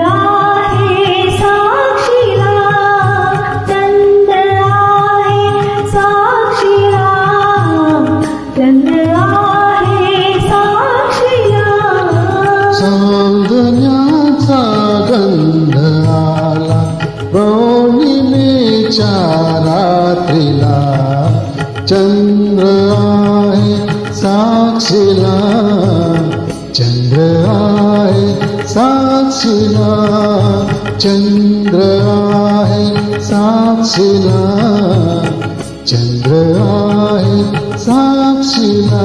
आहे साक्षीला, चंद्र आहे साक्षीला, चंद्र आहे साक्षीला. चांदण्याचा गंध आला पौर्णिमेच्या रात्रीला, चंद्र आहे साक्षीला, चंद्र आहे साक्षीला, चंद्र आहे साक्षीला, चंद्र आहे साक्षीला.